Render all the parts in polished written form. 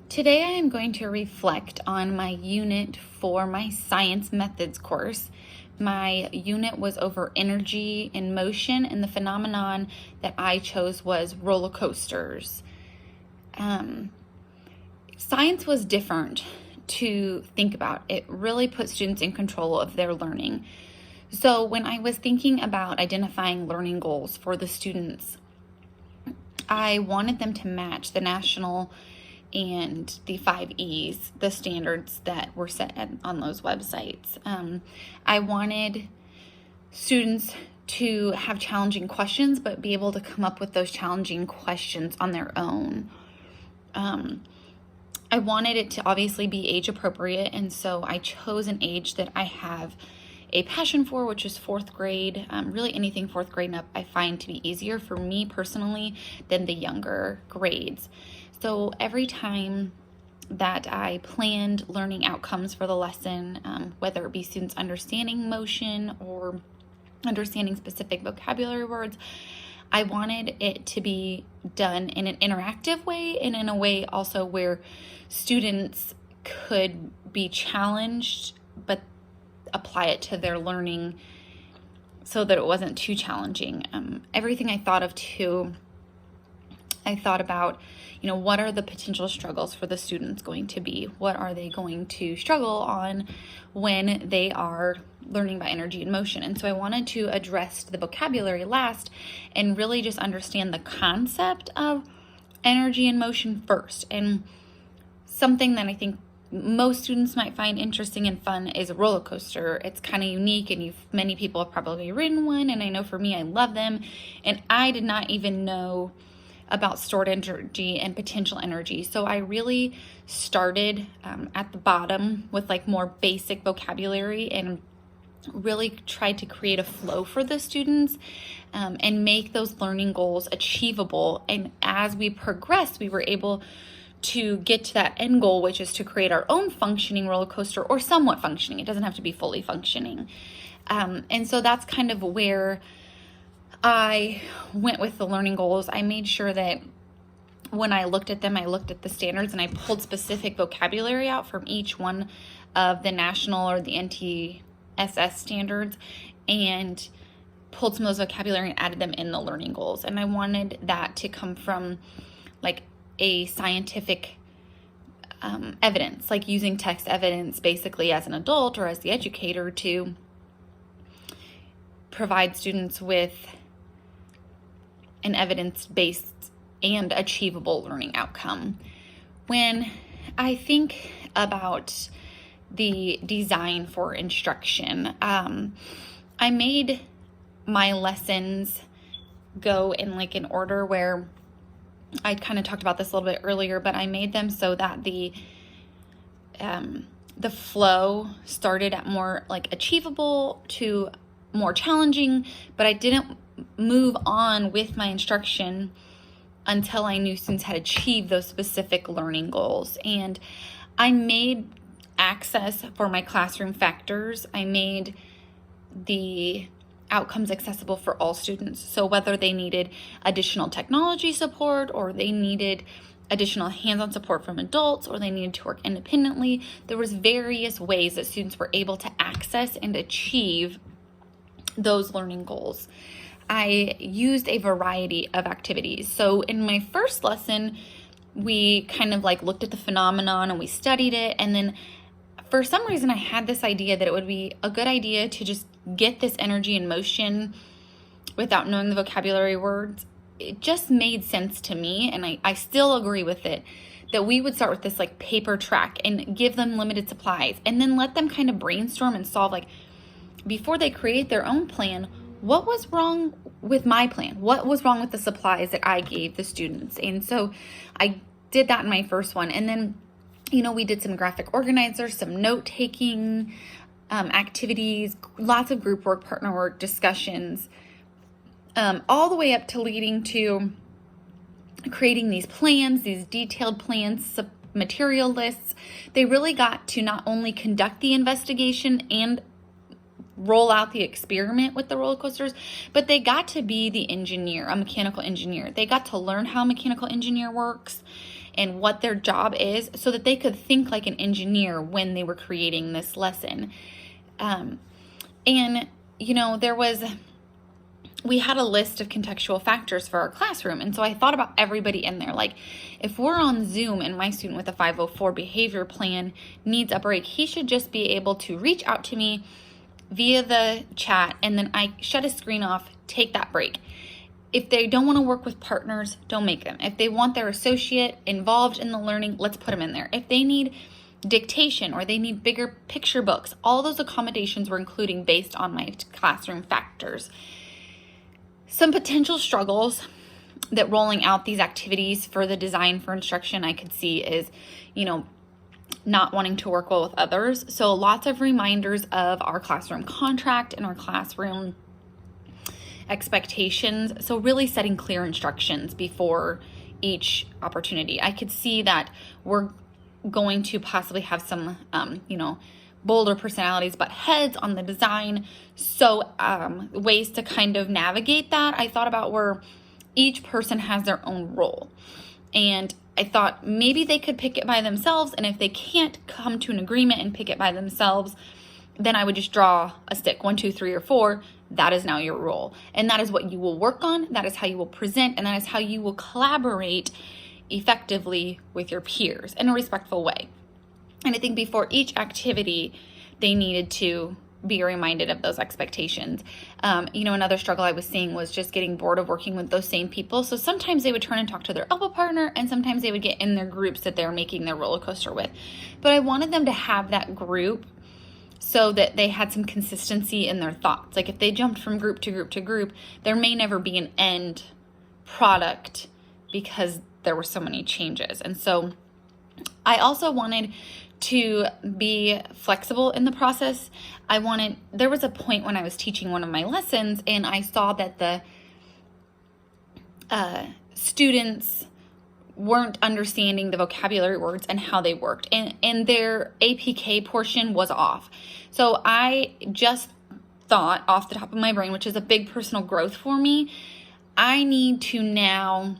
Today I am going to reflect on my unit for my science methods course. My unit was over energy and motion, and the phenomenon that I chose was roller coasters. Science was different to think about. It really put students in control of their learning. So when I was thinking about identifying learning goals for the students, I wanted them to match the national and the 5Es, the standards that were set on those websites. I wanted students to have challenging questions, but be able to come up with those challenging questions on their own. I wanted it to obviously be age appropriate, and so I chose an age that I have a passion for, which is fourth grade. Really anything fourth grade and up I find to be easier for me personally than the younger grades. So every time that I planned learning outcomes for the lesson, whether it be students understanding motion or understanding specific vocabulary words, I wanted it to be done in an interactive way and in a way also where students could be challenged but apply it to their learning so that it wasn't too challenging. Everything I thought of too, I thought about, what are the potential struggles for the students going to be? What are they going to struggle on when they are learning about energy and motion? And so I wanted to address the vocabulary last and really just understand the concept of energy and motion first. And something that I think most students might find interesting and fun is a roller coaster. It's kind of unique, and many people have probably ridden one, and I know for me, I love them. And I did not even know about stored energy and potential energy. So I really started at the bottom with more basic vocabulary and really tried to create a flow for the students and make those learning goals achievable. And as we progressed, we were able to get to that end goal, which is to create our own functioning roller coaster, or somewhat functioning. It doesn't have to be fully functioning. And so that's kind of where I went with the learning goals. I made sure that when I looked at them, I looked at the standards and I pulled specific vocabulary out from each one of the national or the NTSS standards and pulled some of those vocabulary and added them in the learning goals. And I wanted that to come from a scientific evidence, using text evidence basically as an adult or as the educator to provide students with an evidence-based and achievable learning outcome. When I think about the design for instruction, I made my lessons go in an order where I kind of talked about this a little bit earlier, but I made them so that the flow started at more achievable to more challenging, but I didn't move on with my instruction until I knew students had achieved those specific learning goals. And I made access for my classroom factors. I made the outcomes accessible for all students. So whether they needed additional technology support or they needed additional hands-on support from adults or they needed to work independently, there was various ways that students were able to access and achieve those learning goals. I used a variety of activities. So in my first lesson, we kind of looked at the phenomenon and we studied it. And then for some reason, I had this idea that it would be a good idea to just get this energy in motion without knowing the vocabulary words. It just made sense to me, and I still agree with it, that we would start with this paper track and give them limited supplies and then let them kind of brainstorm and solve before they create their own plan, what was wrong with my plan? What was wrong with the supplies that I gave the students? And so I did that in my first one. And then, we did some graphic organizers, some note-taking activities, lots of group work, partner work, discussions, all the way up to leading to creating these plans, these detailed plans, material lists. They really got to not only conduct the investigation and roll out the experiment with the roller coasters, but they got to be the engineer, a mechanical engineer. They got to learn how a mechanical engineer works and what their job is so that they could think like an engineer when they were creating this lesson. And, we had a list of contextual factors for our classroom. And so I thought about everybody in there. Like, if we're on Zoom and my student with a 504 behavior plan needs a break, he should just be able to reach out to me via the chat, and then I shut his screen off, take that break. If they don't want to work with partners, don't make them. If they want their associate involved in the learning, let's put them in there. If they need dictation or they need bigger picture books, all those accommodations we're including based on my classroom factors. Some potential struggles that rolling out these activities for the design for instruction I could see is, not wanting to work well with others. So lots of reminders of our classroom contract and our classroom expectations. So really setting clear instructions before each opportunity. I could see that we're going to possibly have some, bolder personalities but heads on the design. So ways to kind of navigate that, I thought about where each person has their own role. And I thought maybe they could pick it by themselves. And if they can't come to an agreement and pick it by themselves, then I would just draw a stick, 1, 2, 3, or 4. That is now your role. And that is what you will work on. That is how you will present. And that is how you will collaborate effectively with your peers in a respectful way. And I think before each activity, they needed to be reminded of those expectations. Another struggle I was seeing was just getting bored of working with those same people. So sometimes they would turn and talk to their elbow partner, and sometimes they would get in their groups that they're making their roller coaster with. But I wanted them to have that group so that they had some consistency in their thoughts. Like if they jumped from group to group to group, there may never be an end product because there were so many changes. And so I also wanted to be flexible in the process. There was a point when I was teaching one of my lessons and I saw that the students weren't understanding the vocabulary words and how they worked, and their APK portion was off. So I just thought off the top of my brain, which is a big personal growth for me, I need to now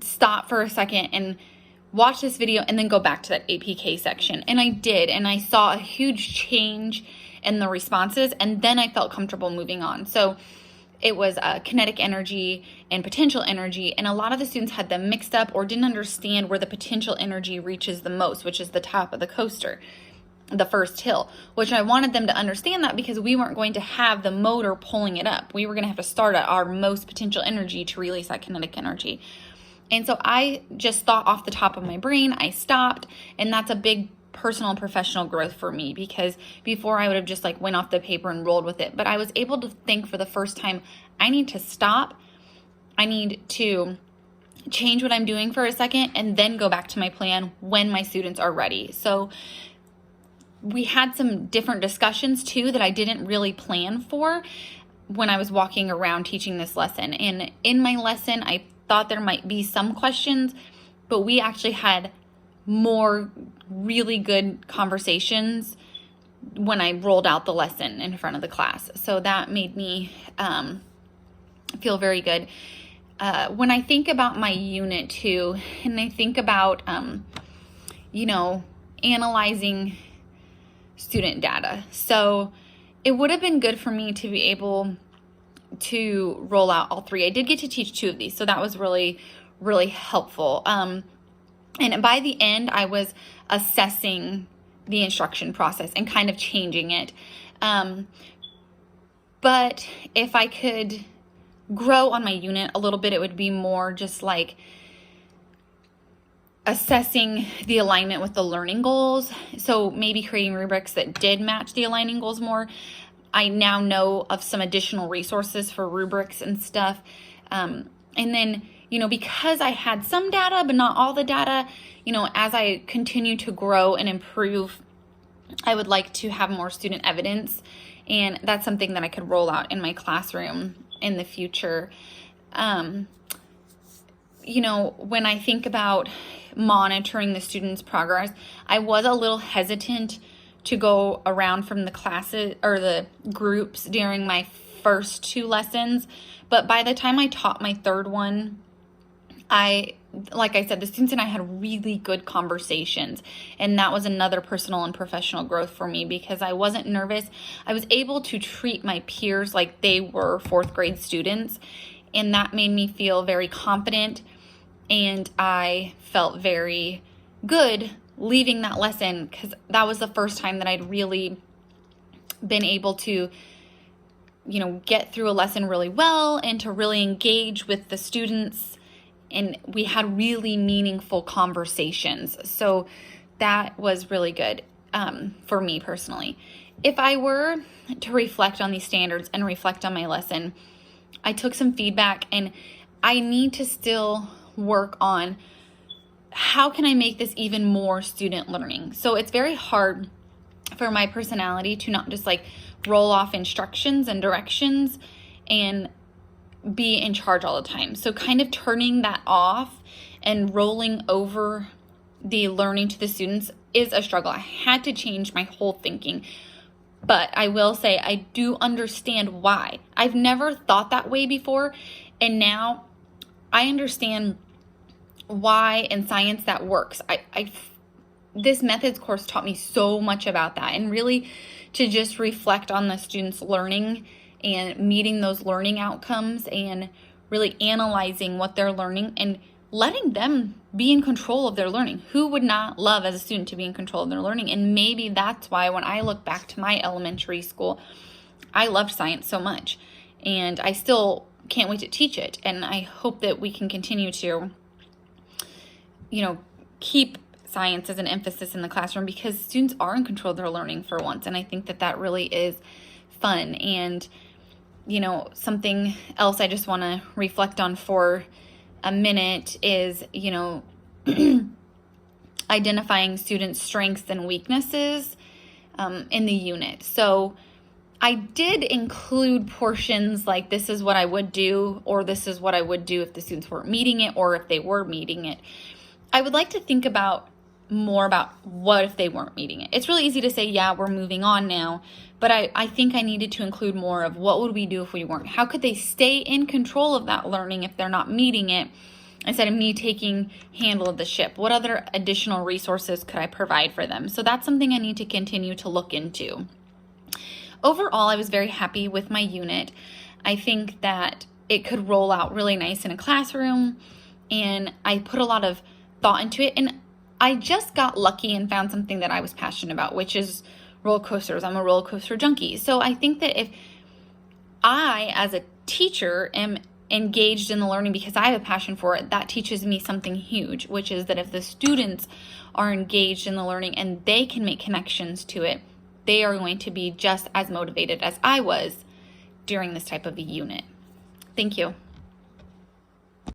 stop for a second and watch this video and then go back to that APK section. And I did, and I saw a huge change in the responses, and then I felt comfortable moving on. So it was kinetic energy and potential energy, and a lot of the students had them mixed up or didn't understand where the potential energy reaches the most, which is the top of the coaster, the first hill, which I wanted them to understand that because we weren't going to have the motor pulling it up. We were going to have to start at our most potential energy to release that kinetic energy. And so I just thought off the top of my brain, I stopped, and that's a big personal and professional growth for me because before I would have just went off the paper and rolled with it. But I was able to think for the first time, I need to stop. I need to change what I'm doing for a second and then go back to my plan when my students are ready. So we had some different discussions too that I didn't really plan for when I was walking around teaching this lesson. And in my lesson, I thought there might be some questions, but we actually had more really good conversations when I rolled out the lesson in front of the class. So that made me feel very good. When I think about my unit too, and I think about, analyzing student data. So it would have been good for me to be able to roll out all 3. I did get to teach 2 of these, so that was really, really helpful. And by the end, I was assessing the instruction process and kind of changing it. But if I could grow on my unit a little bit, it would be more just assessing the alignment with the learning goals. So maybe creating rubrics that did match the aligning goals more. I now know of some additional resources for rubrics and stuff. And then, because I had some data, but not all the data, as I continue to grow and improve, I would like to have more student evidence. And that's something that I could roll out in my classroom in the future. When I think about monitoring the students' progress, I was a little hesitant to go around from the classes or the groups during my first 2 lessons. But by the time I taught my 3rd one, Like I said, the students and I had really good conversations, and that was another personal and professional growth for me because I wasn't nervous. I was able to treat my peers like they were fourth grade students, and that made me feel very confident, and I felt very good leaving that lesson because that was the first time that I'd really been able to, get through a lesson really well and to really engage with the students. And we had really meaningful conversations. So that was really good for me personally. If I were to reflect on these standards and reflect on my lesson, I took some feedback and I need to still work on how can I make this even more student learning. So it's very hard for my personality to not just roll off instructions and directions and be in charge all the time. So kind of turning that off and rolling over the learning to the students is a struggle. I had to change my whole thinking. But I will say I do understand why. I've never thought that way before, and now I understand why in science that works. This methods course taught me so much about that, and really to just reflect on the students' learning and meeting those learning outcomes and really analyzing what they're learning and letting them be in control of their learning. Who would not love as a student to be in control of their learning? And maybe that's why when I look back to my elementary school, I loved science so much, and I still can't wait to teach it. And I hope that we can continue to, keep science as an emphasis in the classroom because students are in control of their learning for once. And I think that that really is fun. And, something else I just want to reflect on for a minute is, identifying students' strengths and weaknesses in the unit. So I did include portions like this is what I would do, or this is what I would do if the students weren't meeting it, or if they were meeting it. I would like to think more about what if they weren't meeting it. It's really easy to say, yeah, we're moving on now, but I think I needed to include more of what would we do if we weren't? How could they stay in control of that learning if they're not meeting it, instead of me taking handle of the ship? What other additional resources could I provide for them? So that's something I need to continue to look into. Overall, I was very happy with my unit. I think that it could roll out really nice in a classroom, and I put a lot of thought into it, and I just got lucky and found something that I was passionate about, which is roller coasters. I'm a roller coaster junkie. So I think that if I, as a teacher, am engaged in the learning because I have a passion for it, that teaches me something huge, which is that if the students are engaged in the learning and they can make connections to it, they are going to be just as motivated as I was during this type of a unit. Thank you.